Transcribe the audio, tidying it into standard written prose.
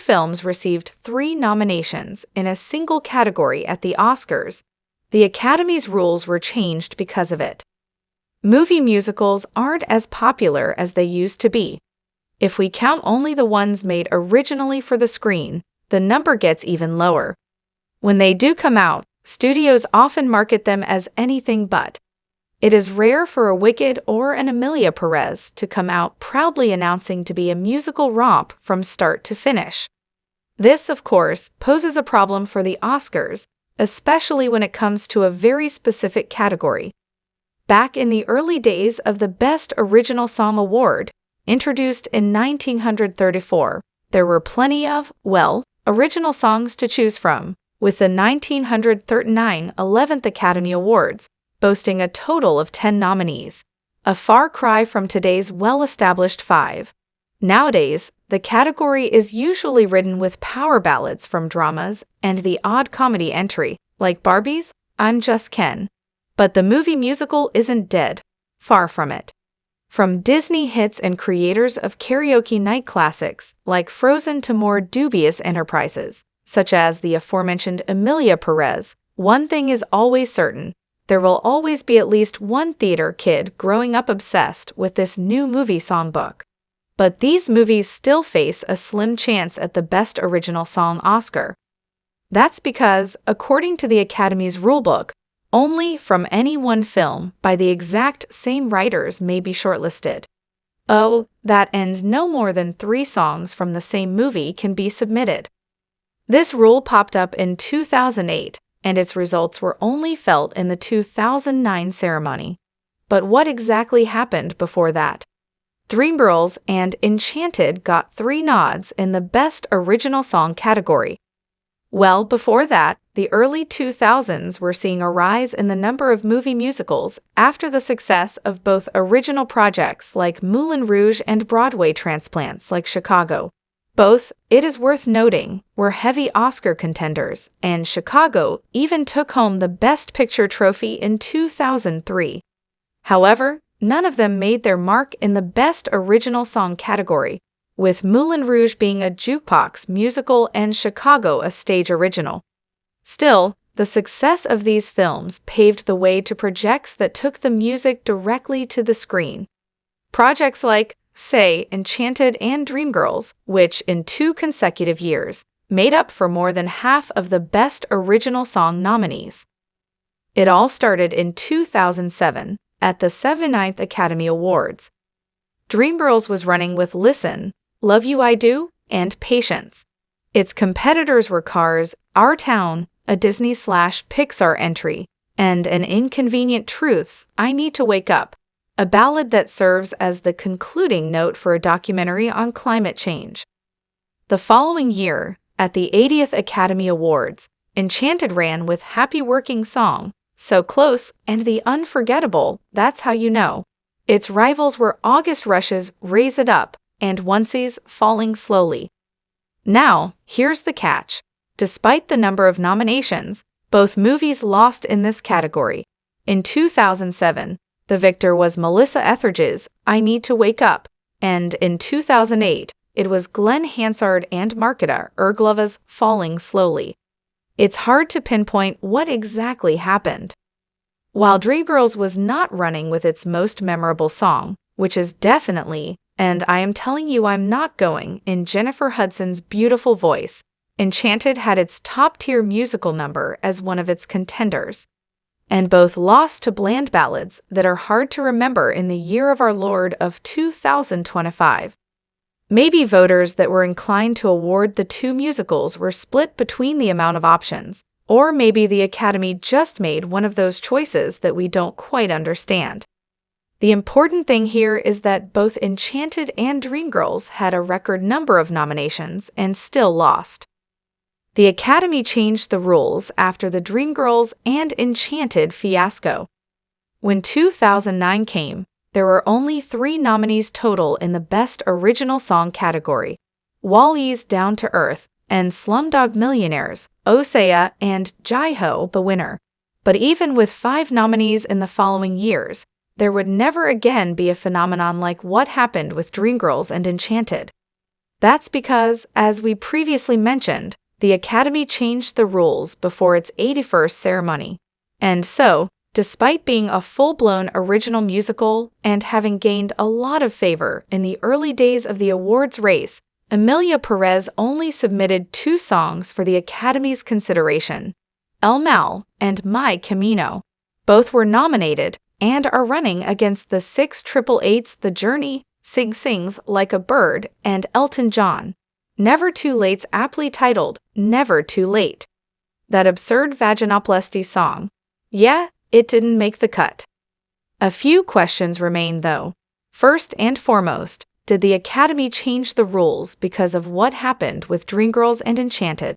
films received 3 nominations in a single category at the Oscars. The Academy's rules were changed because of it. Movie musicals aren't as popular as they used to be. If we count only the ones made originally for the screen, the number gets even lower. When they do come out, studios often market them as anything but. It is rare for a Wicked or an Emilia Perez to come out proudly announcing to be a musical romp from start to finish. This, of course, poses a problem for the Oscars, especially when it comes to a very specific category. Back in the early days of the Best Original Song Award, introduced in 1934, there were plenty of, original songs to choose from, with the 1939 11th Academy Awards boasting a total of 10 nominees, a far cry from today's well-established 5. Nowadays, the category is usually ridden with power ballads from dramas and the odd comedy entry, like Barbie's I'm Just Ken. But the movie musical isn't dead. Far from it. From Disney hits and creators of karaoke night classics like Frozen to more dubious enterprises, such as the aforementioned Emilia Perez, one thing is always certain: there will always be at least one theater kid growing up obsessed with this new movie songbook. But these movies still face a slim chance at the Best Original Song Oscar. That's because, according to the Academy's rulebook, only from any one film by the exact same writers may be shortlisted. That and no more than 3 songs from the same movie can be submitted. This rule popped up in 2008, and its results were only felt in the 2009 ceremony. But what exactly happened before that? Dreamgirls and Enchanted got 3 nods in the Best Original Song category. Well, before that, the early 2000s were seeing a rise in the number of movie musicals after the success of both original projects like Moulin Rouge and Broadway transplants like Chicago. Both, it is worth noting, were heavy Oscar contenders, and Chicago even took home the Best Picture trophy in 2003. However, none of them made their mark in the Best Original Song category, with Moulin Rouge being a jukebox musical and Chicago a stage original. Still, the success of these films paved the way to projects that took the music directly to the screen. Projects like, say, Enchanted and Dreamgirls, which in 2 consecutive years made up for more than half of the Best Original Song nominees. It all started in 2007 at the 79th Academy Awards. Dreamgirls was running with Listen, Love You I Do, and Patience. Its competitors were Cars, Our Town, a Disney/Pixar entry, and An Inconvenient Truth's I Need to Wake Up, a ballad that serves as the concluding note for a documentary on climate change. The following year, at the 80th Academy Awards, Enchanted ran with Happy Working Song, So Close, and the unforgettable That's How You Know. Its rivals were August Rush's Raise It Up and Oncie's Falling Slowly. Now, here's the catch. Despite the number of nominations, both movies lost in this category. In 2007, the victor was Melissa Etheridge's I Need to Wake Up, and in 2008, it was Glenn Hansard and Marketa Irglova's Falling Slowly. It's hard to pinpoint what exactly happened. While Dreamgirls was not running with its most memorable song, which is definitely, and I am telling you I'm not going, in Jennifer Hudson's beautiful voice, Enchanted had its top-tier musical number as one of its contenders. And both lost to bland ballads that are hard to remember in the year of our Lord of 2025. Maybe voters that were inclined to award the 2 musicals were split between the amount of options, or maybe the Academy just made one of those choices that we don't quite understand. The important thing here is that both Enchanted and Dreamgirls had a record number of nominations and still lost. The Academy changed the rules after the Dreamgirls and Enchanted fiasco. When 2009 came, there were only 3 nominees total in the Best Original Song category: WALL-E's Down to Earth and Slumdog Millionaire's Osea and Jai-Ho the winner. But even with 5 nominees in the following years, there would never again be a phenomenon like what happened with Dreamgirls and Enchanted. That's because, as we previously mentioned, the Academy changed the rules before its 81st ceremony. And so, despite being a full-blown original musical and having gained a lot of favor in the early days of the awards race, Emilia Perez only submitted 2 songs for the Academy's consideration, El Mal and My Camino. Both were nominated and are running against the 6 888's The Journey, Sig Sings Like a Bird, and Elton John. Never Too Late's aptly titled Never Too Late. That absurd vaginoplasty song. Yeah, it didn't make the cut. A few questions remain though. First and foremost, did the Academy change the rules because of what happened with Dreamgirls and Enchanted?